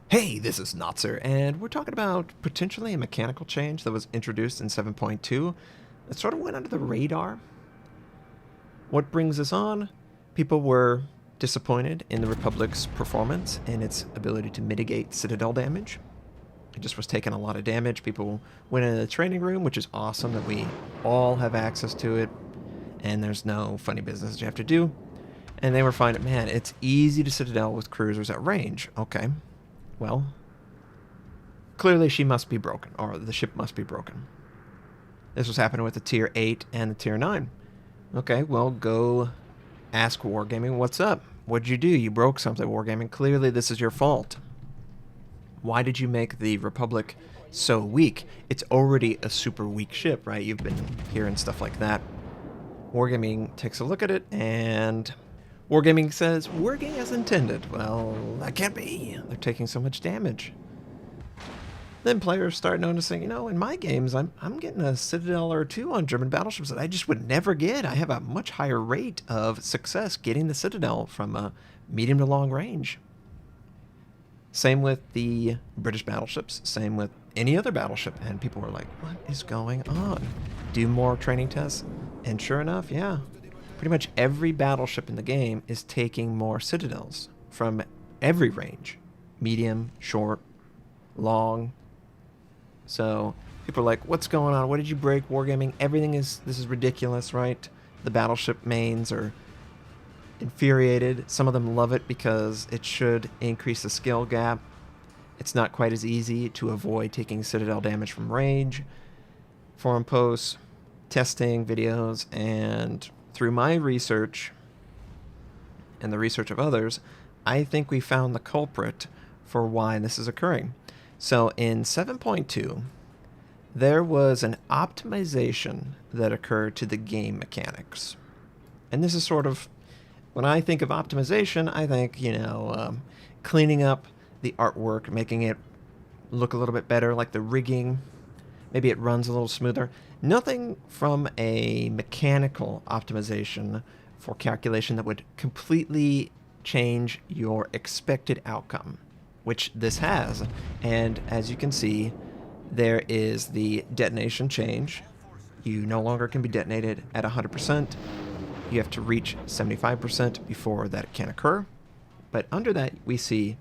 Hey, this is Notser, and we're talking about potentially a mechanical change that was introduced in 7.2 that sort of went under the radar. What brings this on? People were disappointed in the Republic's performance and its ability to mitigate citadel damage. It just was taking a lot of damage. People went into the training room, which is awesome that we all have access to it, and there's no funny business you have to do. And they were finding, man, it's easy to citadel with cruisers at range. Okay, well, clearly she must be broken, or the ship must be broken. This was happening with the tier 8 and the tier 9. Okay, well, go ask Wargaming, what's up? What'd you do? You broke something, Wargaming. Clearly this is your fault. Why did you make the Republic so weak? It's already a super weak ship, right? You've been hearing stuff like that. Wargaming takes a look at it, and Wargaming says, working as intended. Well, that can't be. They're taking so much damage. Then players start noticing, in my games, I'm getting a citadel or two on German battleships that I just would never get. I have a much higher rate of success getting the citadel from a medium to long range. Same with the British battleships, same with any other battleship. And people were like, what is going on? Do more training tests. And sure enough, yeah, pretty much every battleship in the game is taking more citadels from every range. Medium, short, long. So people are like, what's going on? What did you break, Wargaming? This is ridiculous, right? The battleship mains are infuriated. Some of them love it because it should increase the skill gap. It's not quite as easy to avoid taking citadel damage from range. Forum posts, testing videos, and through my research and the research of others, I think we found the culprit for why this is occurring. So in 7.2, there was an optimization that occurred to the game mechanics. And this is sort of, when I think of optimization, I think, cleaning up the artwork, making it look a little bit better, like the rigging. Maybe it runs a little smoother. Nothing from a mechanical optimization for calculation that would completely change your expected outcome, which this has. And as you can see, there is the detonation change. You no longer can be detonated at 100%. You have to reach 75% before that can occur. But under that, we see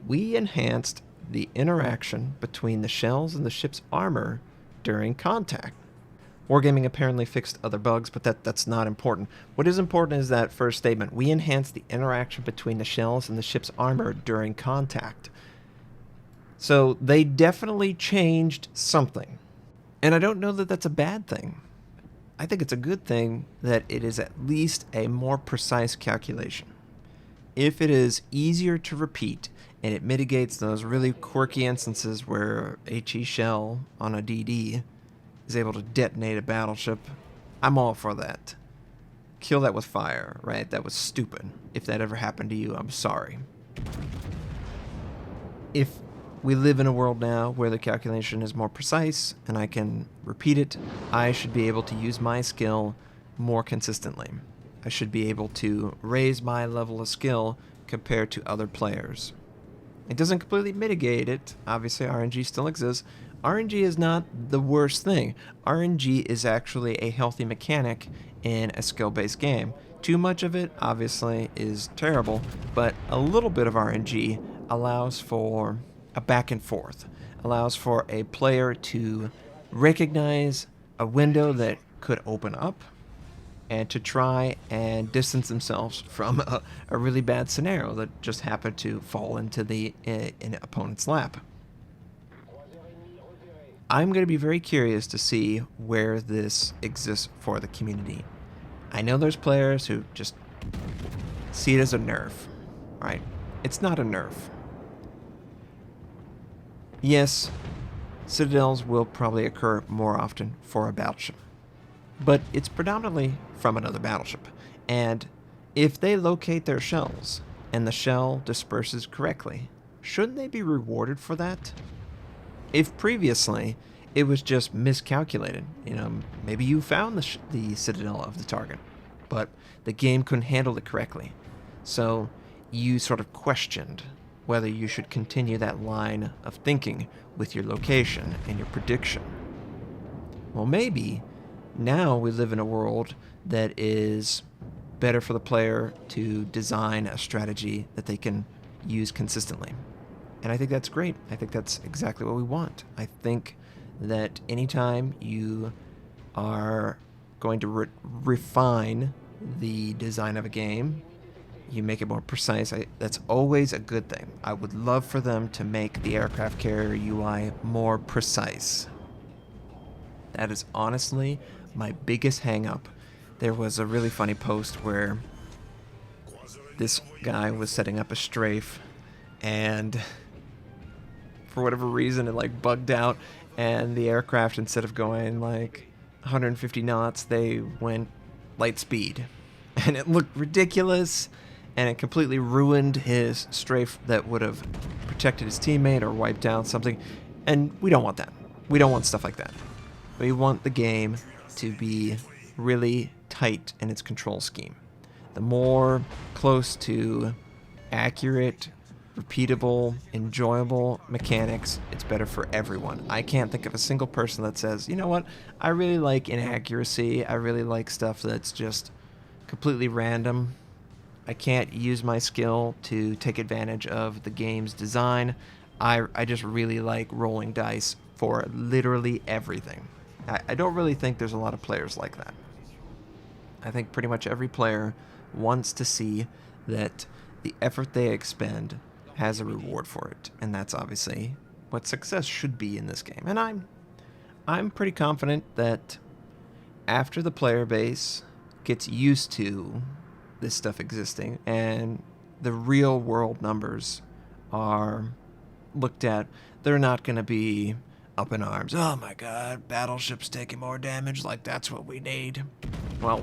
we enhanced the interaction between the shells and the ship's armor during contact. Wargaming apparently fixed other bugs, but that's not important. What is important is that first statement. We enhanced the interaction between the shells and the ship's armor during contact. So they definitely changed something. And I don't know that that's a bad thing. I think it's a good thing that it is at least a more precise calculation. If it is easier to repeat and it mitigates those really quirky instances where HE shell on a DD is able to detonate a battleship, I'm all for that. Kill that with fire, right? That was stupid. If that ever happened to you, I'm sorry. If we live in a world now where the calculation is more precise and I can repeat it, I should be able to use my skill more consistently. I should be able to raise my level of skill compared to other players. It doesn't completely mitigate it. Obviously, RNG still exists. RNG is not the worst thing. RNG is actually a healthy mechanic in a skill-based game. Too much of it, obviously, is terrible, but a little bit of RNG allows for a back and forth, allows for a player to recognize a window that could open up and to try and distance themselves from a really bad scenario that just happened to fall into the opponent's lap. I'm going to be very curious to see where this exists for the community. I know there's players who just see it as a nerf, right? It's not a nerf. Yes, citadels will probably occur more often for a battleship, but it's predominantly from another battleship. And if they locate their shells and the shell disperses correctly, shouldn't they be rewarded for that? If previously it was just miscalculated, maybe you found the citadel of the target, but the game couldn't handle it correctly. So you sort of questioned, whether you should continue that line of thinking with your location and your prediction. Well, maybe now we live in a world that is better for the player to design a strategy that they can use consistently. And I think that's great. I think that's exactly what we want. I think that anytime you are going to refine the design of a game, you make it more precise. That's always a good thing. I would love for them to make the aircraft carrier UI more precise. That is honestly my biggest hang-up. There was a really funny post where this guy was setting up a strafe, and for whatever reason it like bugged out, and the aircraft, instead of going like 150 knots, they went light speed, and it looked ridiculous, and it completely ruined his strafe that would have protected his teammate or wiped out something. And we don't want that. We don't want stuff like that. We want the game to be really tight in its control scheme. The more close to accurate, repeatable, enjoyable mechanics, it's better for everyone. I can't think of a single person that says, you know what, I really like inaccuracy, I really like stuff that's just completely random. I can't use my skill to take advantage of the game's design. I just really like rolling dice for literally everything. I don't really think there's a lot of players like that. I think pretty much every player wants to see that the effort they expend has a reward for it, and that's obviously what success should be in this game. And I'm pretty confident that after the player base gets used to this stuff existing and the real world numbers are looked at, they're not going to be up in arms. Oh my god, battleships taking more damage, like that's what we need. Well,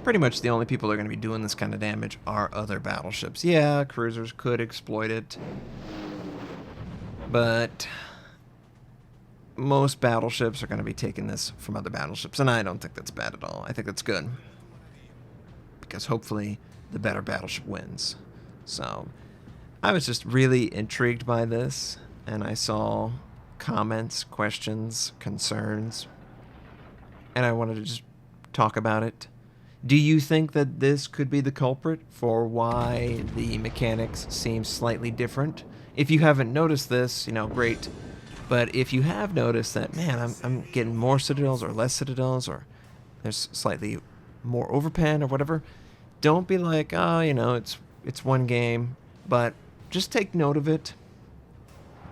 pretty much the only people that are going to be doing this kind of damage are other battleships. Yeah, cruisers could exploit it, but most battleships are going to be taking this from other battleships, and I don't think that's bad at all. I think that's good, because hopefully the better battleship wins. So I was just really intrigued by this, and I saw comments, questions, concerns, and I wanted to just talk about it. Do you think that this could be the culprit for why the mechanics seem slightly different? If you haven't noticed this, great. But if you have noticed that, man, I'm getting more citadels or less citadels, or there's slightly more overpen or whatever, don't be like, oh, it's one game. But just take note of it.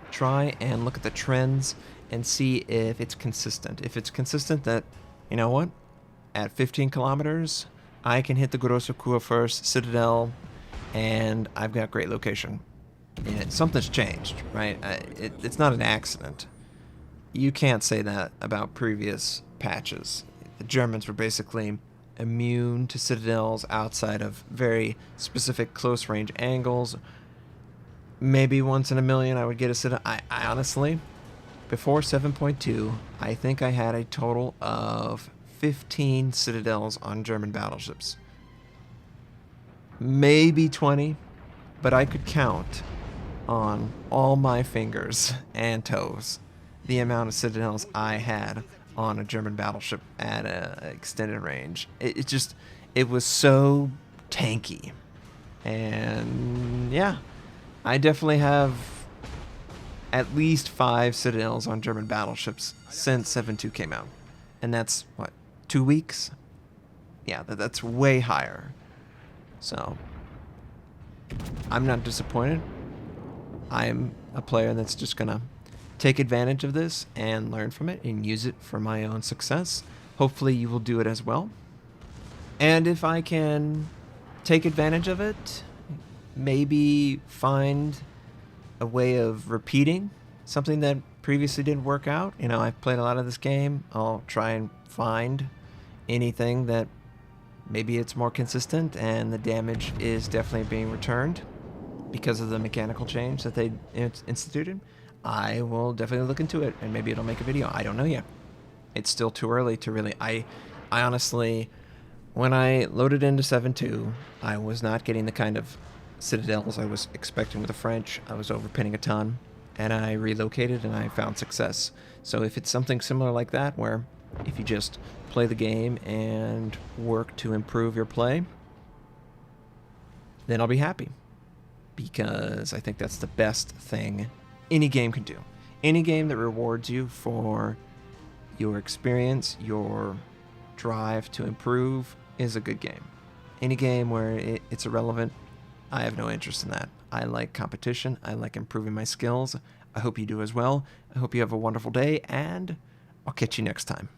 Try and look at the trends and see if it's consistent. If it's consistent that, you know what, at 15 kilometers, I can hit the Grosso first, Citadel, and I've got great location. Something's changed, right? It's not an accident. You can't say that about previous patches. The Germans were basically immune to citadels outside of very specific close-range angles. Maybe once in a million I would get a citadel. I honestly, before 7.2, I think I had a total of 15 citadels on German battleships. Maybe 20, but I could count on all my fingers and toes the amount of citadels I had on a German battleship at an extended range. It was so tanky. And yeah, I definitely have at least 5 citadels on German battleships since 7.2 came out. And that's, what, 2 weeks? Yeah, that's way higher. So, I'm not disappointed. I'm a player that's just going to take advantage of this and learn from it and use it for my own success. Hopefully you will do it as well. And if I can take advantage of it, maybe find a way of repeating something that previously didn't work out. I've played a lot of this game. I'll try and find anything that maybe it's more consistent and the damage is definitely being returned because of the mechanical change that they instituted. I will definitely look into it, and maybe it'll make a video. I don't know yet. It's still too early to really... I honestly, when I loaded into 7.2, I was not getting the kind of citadels I was expecting with the French. I was overpinning a ton, and I relocated and I found success. So if it's something similar like that, where if you just play the game and work to improve your play, then I'll be happy. Because I think that's the best thing any game can do. Any game that rewards you for your experience, your drive to improve, is a good game. Any game where it's irrelevant, I have no interest in that. I like competition. I like improving my skills. I hope you do as well. I hope you have a wonderful day, and I'll catch you next time.